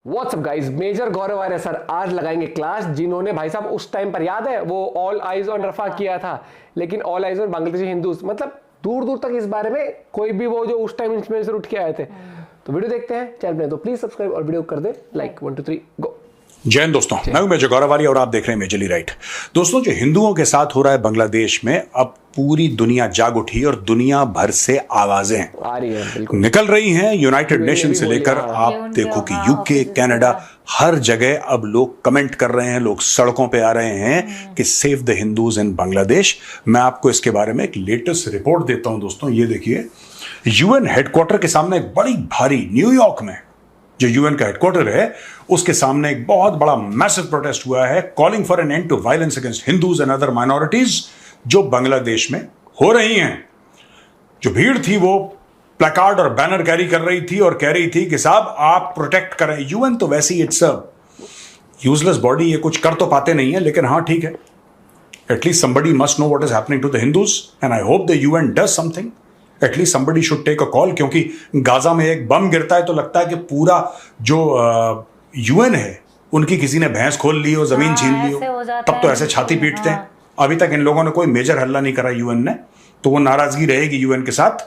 WhatsApp guys, major गौरव आर्य sir आज लगाएंगे class, जिन्होंने भाई साहब उस टाइम पर याद है वो ऑल आइज ऑन रफा किया था, लेकिन all eyes on Bangladeshi Hindus, मतलब दूर दूर तक इस बारे में कोई भी वो जो उस टाइम इन्फ्लुएंसर उठ के आए थे। तो वीडियो देखते हैं चैनल में, तो प्लीज सब्सक्राइब और वीडियो कर दे लाइक। 1 2 3 गो। जय हिंद दोस्तों, मैं हूं मेजर गौरव आर्य और आप देख रहे हैं मेजरली राइट। दोस्तों, जो हिंदुओं के साथ हो रहा है बांग्लादेश में, अब पूरी दुनिया जाग उठी और दुनिया भर से आवाजें आ रही है, बिल्कुल निकल रही हैं। यूनाइटेड नेशन से लेकर आप देखो कि यूके, कनाडा, हर जगह अब लोग कमेंट कर रहे हैं, लोग सड़कों पे आ रहे हैं कि save the Hindus in Bangladesh. मैं आपको इसके बारे में एक लेटेस्ट रिपोर्ट देता हूं दोस्तों। ये देखिए, यूएन हेडक्वार्टर के सामने एक बड़ी भारी, न्यूयॉर्क में जो यूएन का हेडक्वार्टर है उसके सामने एक बहुत बड़ा मैसिव प्रोटेस्ट हुआ है, calling for an end to violence against Hindus and other minorities जो बांग्लादेश में हो रही हैं। जो भीड़ थी वो प्लेकार्ड और बैनर कैरी कर रही थी और कह रही थी कि साहब आप प्रोटेक्ट करें। यूएन तो वैसे ही इट्स अ यूजलेस बॉडी, ये कुछ कर तो पाते नहीं है, लेकिन हाँ ठीक है, at least somebody must know what is happening to the Hindus and I hope the UN does something. At least somebody should take a call, क्योंकि गाजा में एक बम गिरता है तो लगता है कि पूरा जो यूएन है उनकी किसी ने भैंस खोल ली हो, जमीन छीन ली हो, तब तो ऐसे छाती पीटते हैं। अभी तक इन लोगों ने कोई मेजर हल्ला नहीं करा यूएन ने, तो वो नाराजगी रहेगी यूएन के साथ।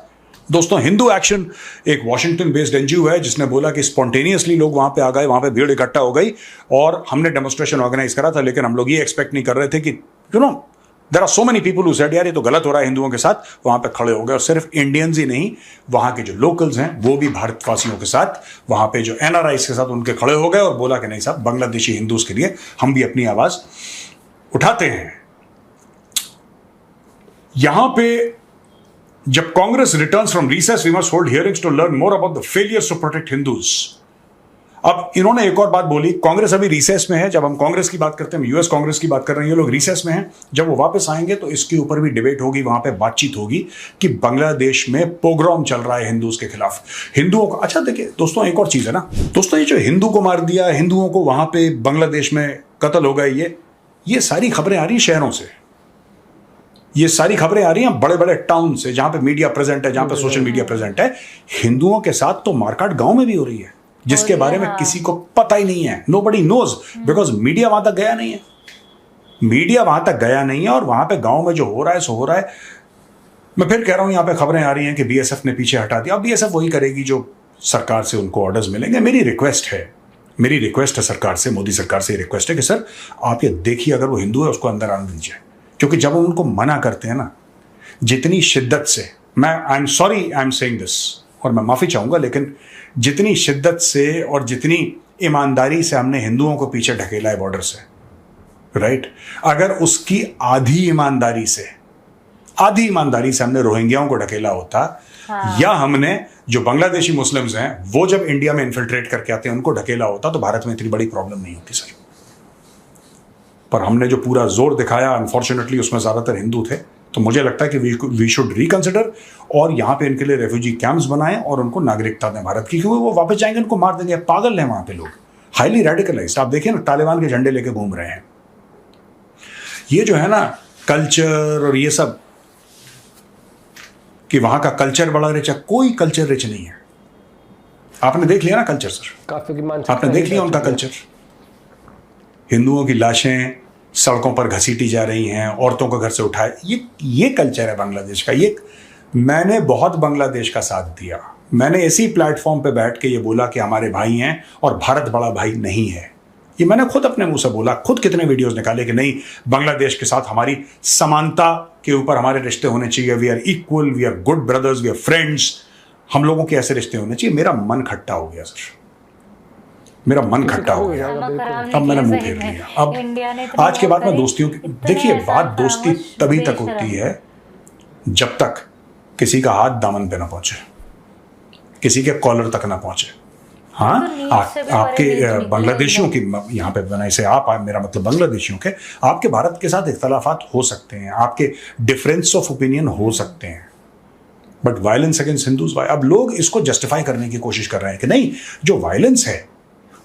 दोस्तों, हिंदू एक्शन एक वॉशिंगटन बेस्ड एनजीओ है जिसने बोला कि स्पॉन्टेनियसली लोग वहां पे आ गए, वहां पे भीड़ इकट्ठा हो गई और हमने डेमोन्स्ट्रेशन ऑर्गेनाइज करा था, लेकिन हम लोग ये एक्सपेक्ट नहीं कर रहे थे कि there are so many people who said यार ये तो गलत हो रहा है हिंदुओं के साथ, वहां पे खड़े हो गए। और सिर्फ इंडियंस ही नहीं, वहां के जो लोकल्स हैं वो भी भारतवासियों के साथ, वहां पे जो एनआरआईज के साथ उनके खड़े हो गए और बोला कि नहीं साहब, बांग्लादेशी हिंदूज के लिए हम भी अपनी आवाज उठाते हैं। यहां पे जब Congress returns from recess we must hold hearings to learn more about the failures to protect Hindus. अब इन्होंने एक और बात बोली, कांग्रेस अभी रिसेस में है। जब हम कांग्रेस की बात करते हैं, यूएस कांग्रेस की बात कर रहे हैं, ये लोग रिसेस में हैं। जब वो वापस आएंगे तो इसके ऊपर भी डिबेट होगी, वहां पे बातचीत होगी कि बांग्लादेश में पोग्राम चल रहा है हिंदूज के खिलाफ, हिंदुओं को। अच्छा देखिए दोस्तों, एक और चीज है ना दोस्तों, ये जो हिंदू को मार दिया, हिंदुओं को वहां पे बांग्लादेश में कत्ल हो गए, ये सारी खबरें आ रही हैं शहरों से, ये सारी खबरें आ रही हैं बड़े बड़े टाउन से, जहां पे मीडिया प्रेजेंट है, जहां पे सोशल मीडिया प्रेजेंट है। हिंदुओं के साथ तो मारकाट गांव में भी हो रही है, जिसके बारे में किसी को पता ही नहीं है। नोबडी नोज, बिकॉज मीडिया वहां तक गया नहीं है, मीडिया वहां तक गया नहीं है। और वहां पे गांव में जो हो रहा है सो हो रहा है। मैं फिर कह रहा हूं, यहां पे खबरें आ रही हैं कि बीएसएफ ने पीछे हटा दिया। अब बीएसएफ वही करेगी जो सरकार से उनको ऑर्डर्स मिलेंगे। मेरी रिक्वेस्ट है सरकार से, मोदी सरकार से रिक्वेस्ट है कि सर आप ये देखिए, अगर वो हिंदू है उसको अंदर आने दीजिए। क्योंकि जब हम उनको मना करते हैं ना, जितनी शिद्दत से, मैं I am sorry I am saying this, और मैं माफी चाहूंगा, लेकिन जितनी शिद्दत से और जितनी ईमानदारी से हमने हिंदुओं को पीछे ढकेला है बॉर्डर से, राइट, अगर उसकी आधी ईमानदारी से हमने रोहिंग्याओं को ढकेला होता, या हमने जो बांग्लादेशी मुस्लिम्स हैं वो जब इंडिया में इन्फिल्ट्रेट करके आते हैं उनको ढकेला होता, तो भारत में इतनी बड़ी प्रॉब्लम नहीं होती सर। पर हमने जो पूरा जोर दिखाया, अनफॉर्चुनेटली उसमें ज्यादातर हिंदू थे। तो मुझे लगता है कि वी शुड रिकंसिडर और यहाँ पे इनके लिए रेफ्यूजी कैंप्स बनाएं और उनको नागरिकता दें भारत की, क्योंकि वो वापस जाएंगे उनको मार देंगे। पागल हैं वहां पे लोग, हाईली रेडिकलाइज्ड। आप देखिए ना, तालिबान के झंडे लेके घूम रहे हैं। ये जो है ना कल्चर और ये सब, कि वहां का कल्चर बड़ा रिच है, कोई कल्चर रिच नहीं है। आपने देख लिया ना कल्चर सर, आपने देख लिया उनका कल्चर। हिंदुओं की लाशें सड़कों पर घसीटी जा रही हैं, औरतों को घर से उठाए, ये कल्चर है बांग्लादेश का। ये मैंने बहुत बांग्लादेश का साथ दिया। मैंने इसी प्लेटफॉर्म पे बैठ के ये बोला कि हमारे भाई हैं और भारत बड़ा भाई नहीं है। ये मैंने खुद अपने मुंह से बोला, खुद कितने वीडियोस निकाले कि नहीं, बांग्लादेश के साथ हमारी समानता के ऊपर हमारे रिश्ते होने चाहिए। We are equal, we are good brothers, we are friends, हम लोगों के ऐसे रिश्ते होने चाहिए। मेरा मन खट्टा हो गया सर, मेरा मन खट्टा हो गया। अब मैंने मुंह फेर लिया। अब आज के बाद में दोस्तियों की, देखिए बात दोस्ती तभी तक होती है जब तक किसी का हाथ दामन पे ना पहुंचे, किसी के कॉलर तक ना पहुंचे। हाँ, आपके बांग्लादेशियों की, यहाँ पे बनाई से आप, मेरा मतलब बांग्लादेशियों के, आपके भारत के साथ इख्तलाफात हो सकते हैं, आपके डिफरेंस ऑफ ओपिनियन हो सकते हैं, बट वायलेंस अगेंस्ट हिंदूज, अब लोग इसको जस्टिफाई करने की कोशिश कर रहे हैं कि नहीं, जो वायलेंस है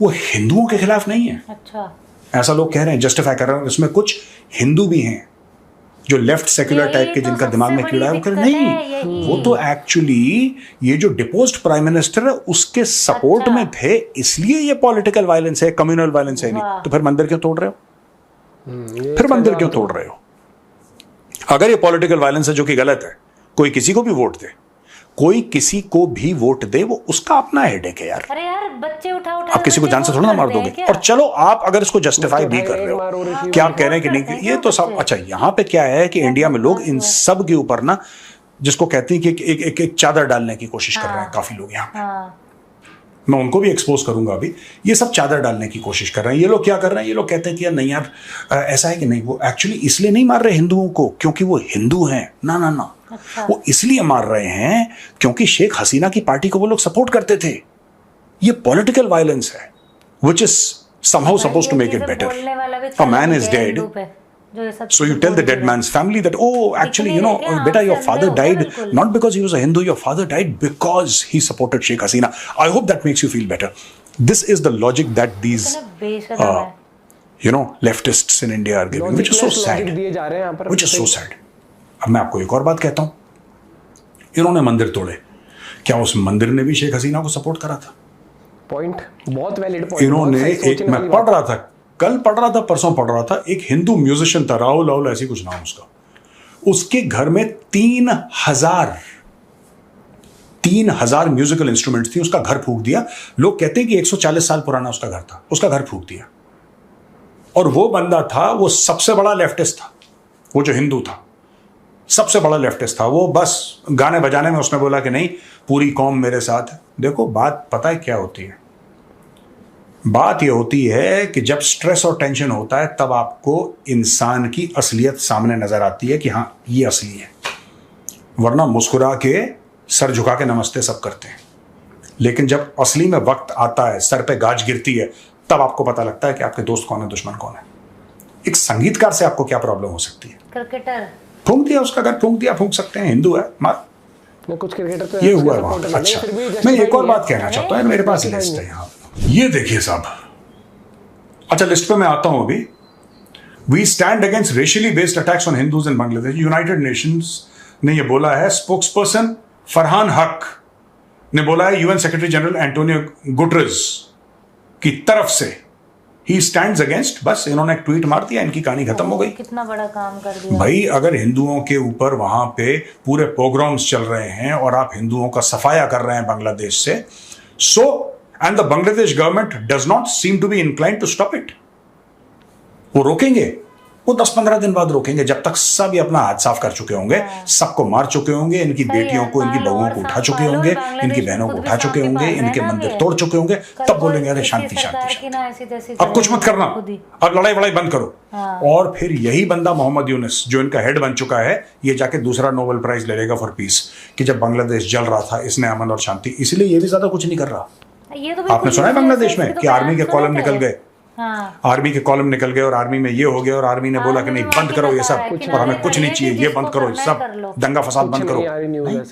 वो हिंदुओं के खिलाफ नहीं है। अच्छा, ऐसा लोग कह रहे हैं, जस्टिफाई कर रहे हैं, इसमें कुछ हिंदू भी हैं, जो लेफ्ट सेक्युलर टाइप के जिनका दिमाग में कीड़ा है वो कर नहीं, वो तो एक्चुअली ये जो डिपोज्ड प्राइम मिनिस्टर है उसके सपोर्ट में थे, इसलिए ये पॉलिटिकल वायलेंस है, कम्युनल वायलेंस है नहीं। तो फिर मंदिर क्यों तोड़ रहे हो? फिर मंदिर क्यों तोड़ रहे हो? अगर ये पॉलिटिकल वायलेंस है जो कि गलत है, कोई किसी को भी वोट दे, कोई किसी को भी वोट दे, वो उसका अपना हेडेक है यार। अरे यार बच्चे उठा आप किसी को जान से थोड़ा ना मार दोगे। और चलो आप अगर इसको जस्टिफाई भी कर रहे हो, क्या आप कह रहे हैं कि नहीं, ये तो सब अच्छा। यहां पे क्या है कि इंडिया में लोग इन सब के ऊपर ना, जिसको कहते हैं कि एक चादर डालने की कोशिश कर रहे हैं काफी लोग यहाँ पे। मैं उनको भी एक्सपोज करूंगा अभी। ये सब चादर डालने की कोशिश कर रहे हैं। ये लोग क्या कर रहे हैं, ये लोग कहते हैं कि यार नहीं यार ऐसा है कि नहीं, वो एक्चुअली इसलिए नहीं मार रहे हिंदुओं को क्योंकि वो हिंदू हैं, ना ना ना। अच्छा। वो इसलिए मार रहे हैं क्योंकि शेख हसीना की पार्टी को वो लोग सपोर्ट करते थे। ये पॉलिटिकल वायलेंस है which is somehow supposed to make it better. A man is dead, so you tell the dead man's family that, oh, actually, you know, beta, your father died not because he was a Hindu, your father died because he supported Sheikh Hasina. I hope that makes you feel better. This is the logic that these, leftists in India are giving, which is so sad. Which is so sad. अब मैं आपको एक और बात कहता हूं, इन्होंने मंदिर तोड़े, क्या उस मंदिर ने भी शेख हसीना को सपोर्ट करा था? पॉइंट बहुत वैलिड पॉइंट। इन्होंने मैं पढ़ रहा था, कल पढ़ रहा था, परसों पढ़ रहा था, एक हिंदू म्यूजिशियन था, राहुल ऐसी कुछ नाम उसका, उसके घर में 3000 म्यूजिकल इंस्ट्रूमेंट्स थी, उसका घर फूंक दिया। लोग कहते हैं कि 140 साल पुराना उसका घर था, उसका घर फूंक दिया। और वो बंदा था, वो सबसे बड़ा लेफ्टिस्ट था, वो जो हिंदू था सबसे बड़ा लेफ्टिस्ट था। वो बस गाने बजाने में उसने बोला कि नहीं, पूरी कौम मेरे साथ है। देखो बात पता है क्या होती है, बात यह होती है कि जब स्ट्रेस और टेंशन होता है तब आपको इंसान की असलियत सामने नजर आती है कि हाँ ये असली है, वरना मुस्कुरा के सर झुका के नमस्ते सब करते हैं। लेकिन जब असली में वक्त आता है, सर पे गाज गिरती है, तब आपको पता लगता है कि आपके दोस्त कौन है, दुश्मन कौन है। एक संगीतकार से आपको क्या प्रॉब्लम हो सकती है? क्रिकेटर फूंक दिया उसका घर, फूंक दिया, फूंक सकते हैं, हिंदू है, मार। कुछ क्रिकेटर तो ये हुआ वहां। अच्छा, मैं एक और बात कहना चाहता हूं, मेरे पास लिस्ट है यहाँ, ये देखिए साहब। अच्छा, लिस्ट पे मैं आता हूं अभी। We stand against racially based attacks on Hindus in Bangladesh. United Nations ने ये बोला है। स्पोक्सपर्सन फरहान हक ने बोला है UN secretary general Antonio Guterres की तरफ से, ही स्टैंड्स अगेंस्ट। बस इन्होंने एक ट्वीट मार दिया, इनकी कहानी खत्म हो गई। कितना बड़ा काम कर दिया भाई। अगर हिंदुओं के ऊपर वहां पे पूरे पोग्राम्स चल रहे हैं और आप हिंदुओं का सफाया कर रहे हैं बांग्लादेश से, so and the Bangladesh government does not seem to be inclined to stop it. वो रोकेंगे, वो 10-15 दिन बाद रोकेंगे, जब तक सब ये अपना हाथ साफ कर चुके होंगे, सबको मार चुके होंगे, इनकी बेटियों को, इनकी बहुओं को उठा चुके होंगे, इनकी बहनों को उठा चुके होंगे, इनके मंदिर तोड़ चुके होंगे, तब बोलेंगे अरे शांति शांति शांति, अब कुछ मत करना, अब लड़ाई वड़ाई बंद करो। और फिर यही बंदा मोहम्मद यूनुस जो इनका हेड बन चुका है, ये जाके दूसरा नोबेल प्राइज ले लेगा फॉर पीस, कि जब बांग्लादेश जल रहा था इसने अमन और शांति, इसलिए ये भी ज्यादा कुछ नहीं कर रहा। आपने सुना है बांग्लादेश में कि आर्मी के कॉलम निकल गए, आर्मी के कॉलम निकल गए और आर्मी में ये हो गया और आर्मी ने बोला कि नहीं बंद करो ये सब, और हमें कुछ नहीं चाहिए, ये बंद करो, सब दंगा फसाद बंद करो।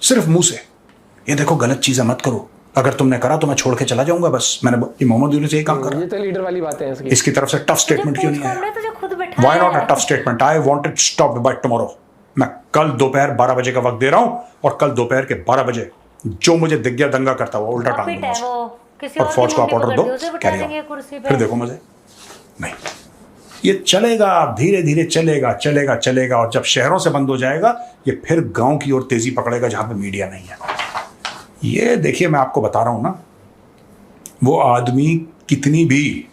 सिर्फ मुंह से ये देखो गलत चीजें मत करो, अगर तुमने करा तो मैं छोड़ के चला जाऊंगा। बस मैंने मोहम्मद यूनुस यही काम करा। ये तो लीडर वाली बातें हैं इसकी तरफ से टफ स्टेटमेंट क्यों नहीं आया? Why not a tough statement? I want it stopped by tomorrow. मैं कल दोपहर 12 बजे का वक्त दे रहा हूं और कल दोपहर के 12 बजे जो मुझे दिख गया दंगा करता हुआ उल्टा टांग दूंगा और फौज को आप ऑर्डर दो, कैरी ऑन। फिर देखो मजे नहीं, ये चलेगा धीरे धीरे, चलेगा चलेगा चलेगा, और जब शहरों से बंद हो जाएगा ये फिर गांव की ओर तेजी पकड़ेगा जहां पे मीडिया नहीं है। ये देखिए मैं आपको बता रहा हूं ना, वो आदमी कितनी भी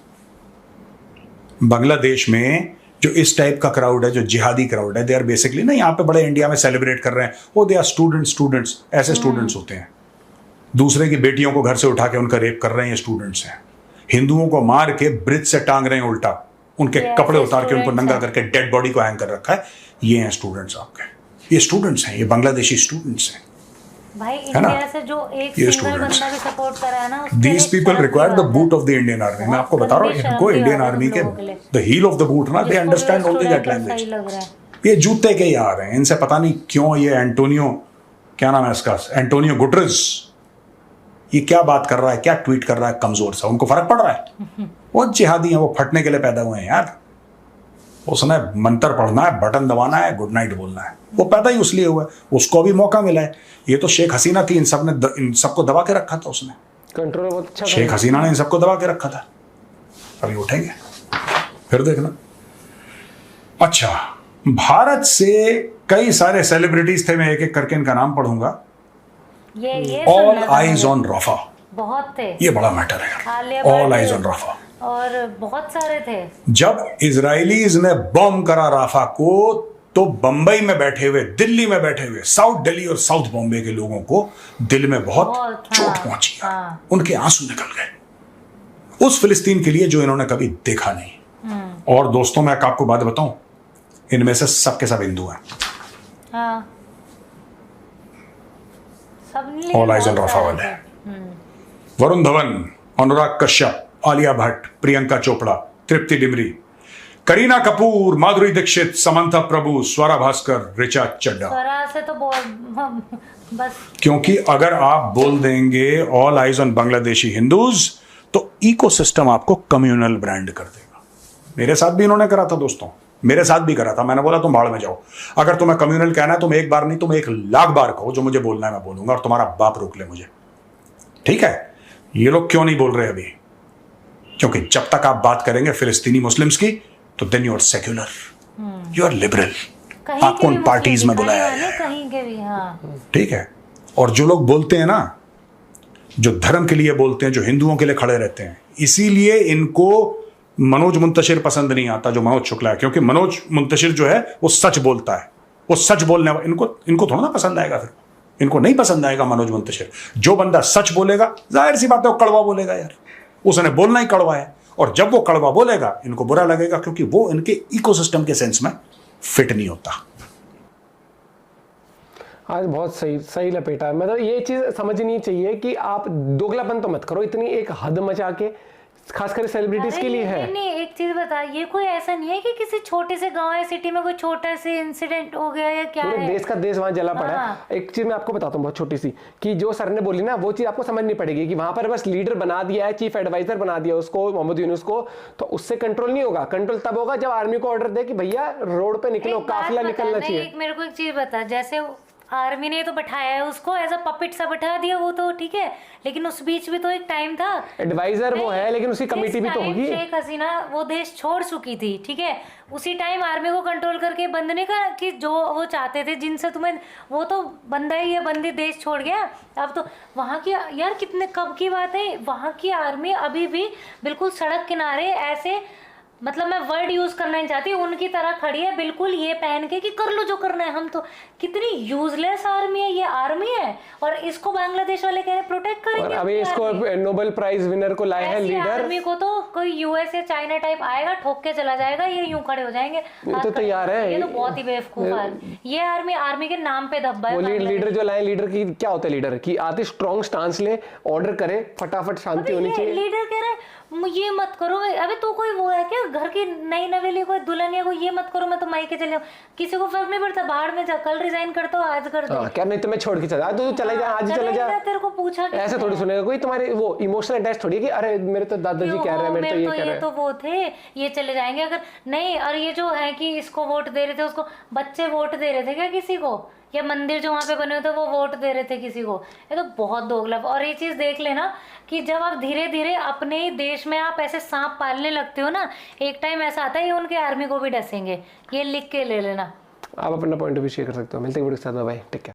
बांग्लादेश में जो इस टाइप का क्राउड है, जो जिहादी क्राउड है, दे आर बेसिकली ना यहाँ पे बड़े इंडिया में सेलिब्रेट कर रहे हैं, वो दे आर स्टूडेंट्स, ऐसे स्टूडेंट्स होते हैं। दूसरे की बेटियों को घर से उठा के उनका रेप कर रहे हैं, ये स्टूडेंट्स हैं। हिंदुओं को मार के ब्रिज से टांग रहे हैं उल्टा, उनके कपड़े उतार के उनको नंगा करके डेड बॉडी को हैंग कर रखा है। ये हैं स्टूडेंट्स आपके, ये स्टूडेंट्स हैं, ये बांग्लादेशी स्टूडेंट्स हैं भाई। इंडिया से जो एक सिंगल बंदा भी सपोर्ट कर रहा है ना, these people require the boot of the Indian army. मैं आपको बता रहा हूँ, इनको इंडियन आर्मी के the heel of the boot ना, they understand only that language. ये जूते के ही आ रहे हैं, इनसे पता नहीं क्यों ये एंटोनियो, क्या नाम है इसका, एंटोनियो गुटरेस, ये क्या बात कर रहा है, क्या ट्वीट कर रहा है, कमजोर सा, उनको फर्क पड़ रहा है। वो जिहादी हैं, वो फटने के लिए पैदा हुए हैं यार। उसने मंत्र पढ़ना है, बटन दबाना है, गुड नाइट बोलना है। वो पैदा ही उसलिए हुआ है, उसको भी मौका मिला है। ये तो शेख हसीना थी, इन सबको दबा के रखा था उसने। कंट्रोल बहुत अच्छा शेख हसीना ने इन सबको दबा के रखा था। अभी उठेंगे फिर देखना। अच्छा, भारत से कई सारे सेलिब्रिटीज थे, मैं एक एक करके इनका नाम पढ़ूंगा। ये ऑल आइज ऑन रफा, बहुत थे, ये बड़ा मैटर है। ऑल आइज ऑन रफा, और बहुत सारे थे। जब इजरायलीज ने बॉम्ब करा राफा को, तो बंबई में बैठे हुए, दिल्ली में बैठे हुए, साउथ दिल्ली और साउथ बॉम्बे के लोगों को दिल में बहुत चोट पहुंची। उनके आंसू निकल गए उस फिलिस्तीन के लिए जो इन्होंने कभी देखा नहीं। और दोस्तों, मैं आपको बात बताऊं, इनमें से सबके सब हिंदू हैं। ऑल आइज ऑन रफा वाले वरुण धवन, अनुराग कश्यप, आलिया भट्ट, प्रियंका चोपड़ा, तृप्ति डिमरी, करीना कपूर, माधुरी दीक्षित, समंथा प्रभु, स्वरा भास्कर, ऋचा चड्ढा। स्वरा से तो बस, क्योंकि अगर आप बोल देंगे all eyes on Bangladeshi Hindus, तो इकोसिस्टम आपको कम्युनल ब्रांड कर देगा। मेरे साथ भी इन्होंने करा था दोस्तों, मेरे साथ भी करा था। मैंने बोला तुम भाड़ में जाओ, अगर तुम्हें कम्युनल कहना है तुम एक बार नहीं, तुम 1,00,000 बार कहो, जो मुझे बोलना है मैं बोलूंगा, और तुम्हारा बाप रोक ले मुझे, ठीक है? ये लोग क्यों नहीं बोल रहे अभी? क्योंकि जब तक आप बात करेंगे फिलिस्तीनी मुस्लिम्स की, तो then you are secular, you are liberal. आपको उन पार्टीज में बुलाया है, कहीं के भी, हाँ, ठीक है? और जो लोग बोलते हैं ना, जो धर्म के लिए बोलते हैं, जो हिंदुओं के लिए खड़े रहते हैं, इसीलिए इनको मनोज मुंतशिर पसंद नहीं आता, जो मनोज शुक्ला है। क्योंकि मनोज मुंतशिर जो है वो सच बोलता है, वो सच बोलने, इनको थोड़ा ना पसंद आएगा। फिर इनको नहीं पसंद आएगा मनोज मुंतशिर। जो बंदा सच बोलेगा, जाहिर सी बात है वो कड़वा बोलेगा यार, उसने बोलना ही कड़वा है। और जब वो कड़वा बोलेगा, इनको बुरा लगेगा, क्योंकि वो इनके इकोसिस्टम के सेंस में फिट नहीं होता। आज बहुत सही लपेटा है। मतलब ये चीज समझनी चाहिए कि आप दोगलापन तो मत करो, इतनी एक हद मचा के, खासकर सेलिब्रिटीज के लिए है। नहीं, एक चीज बता, ये कोई ऐसा नहीं है कि किसी छोटे से गांव या सिटी में कोई छोटा से इंसिडेंट हो गया या क्या है, देश का देश वहां जला पड़ा है। एक चीज मैं आपको बताता हूँ बहुत छोटी सी, कि जो सर ने बोली ना, वो चीज आपको समझनी पड़ेगी कि वहां पर बस लीडर बना दिया है, चीफ एडवाइजर बना दिया उसको, मोहम्मद यूनुस को, तो उससे कंट्रोल नहीं होगा। कंट्रोल तब होगा जब आर्मी को ऑर्डर दे कि भैया रोड पे निकलो, काफिला निकलना चाहिए। मेरे को एक चीज बता, जैसे आर्मी ने तो बैठाया है उसको, एज अ पपेट सा बैठा दिया, वो तो ठीक है, लेकिन उस बीच भी तो एक टाइम था, एडवाइजर वो है, लेकिन उसकी कमेटी भी तो होगी। शेख हसीना वो देश छोड़ चुकी थी, ठीक है, उसी टाइम आर्मी को कंट्रोल करके बंद नहीं करा कि जो वो चाहते थे, जिनसे तुम्हें, वो तो बंदा ही है, बंदी देश छोड़ गया। अब तो वहाँ की यार, कितने कब की बात है, वहाँ की आर्मी अभी भी बिल्कुल सड़क किनारे ऐसे, मतलब मैं वर्ड यूज करना नहीं चाहती, उनकी तरह खड़ी है बिल्कुल, ये पहन के कि कर लो जो करना है। हम तो, कितनी यूजलेस आर्मी है ये, आर्मी है, और इसको बांग्लादेश वाले कह रहे प्रोटेक्ट करेंगे। और अभी इसको नोबेल प्राइज विनर को लाए हैं लीडर। आर्मी को तो कोई यूएस या चाइना टाइप आएगा, ठोक के चला जाएगा, ये यूं खड़े हो जाएंगे, तो तैयार है। ये तो बहुत ही बेवकूफ है ये आर्मी के नाम पे धब्बा है। वो लीडर जो लाए, लीडर की क्या होता है, लीडर की आती स्ट्रॉन्ग स्टांस ले, ऑर्डर करे, फटाफट शांति होनी चाहिए। लीडर कह रहे ये मत करो, अबे तू कोई वो है क्या, घर की नई नवेली कोई दुल्हन या कोई, ये मत करो, मैं तो मायके चले जाऊं, किसी को फर्क नहीं पड़ता, बाहर में जा, कल रिजाइन करता हो, आज कर दो। क्या नहीं, तुम्हें छोड़ के चला तो चले जा, आज ही चले जा, तेरे को पूछा ऐसे थोड़ी सुनेगा कोई। तुम्हारे वो इमोशनल अटैच थोड़ी है कि अरे मेरे तो दादाजी कह रहे हैं, मेरे तो ये कह रहे हैं, तो वो थे, ये चले जाएंगे अगर नहीं। और ये जो है कि इसको वोट दे रहे थे, उसको बच्चे वोट दे रहे थे क्या किसी को, या मंदिर जो वहाँ पे बने हुए थे वो वोट दे रहे थे किसी को? ये तो बहुत दोगलाप। और ये चीज़ देख लेना कि जब आप धीरे धीरे अपने ही देश में आप ऐसे सांप पालने लगते हो ना, एक टाइम ऐसा आता है ये उनके आर्मी को भी डसेंगे। ये लिख के ले लेना। आप अपना पॉइंट ऑफ व्यू शेयर कर सकते हो। मिलते हैं वीडियो के साथ, बाय, टेक केयर।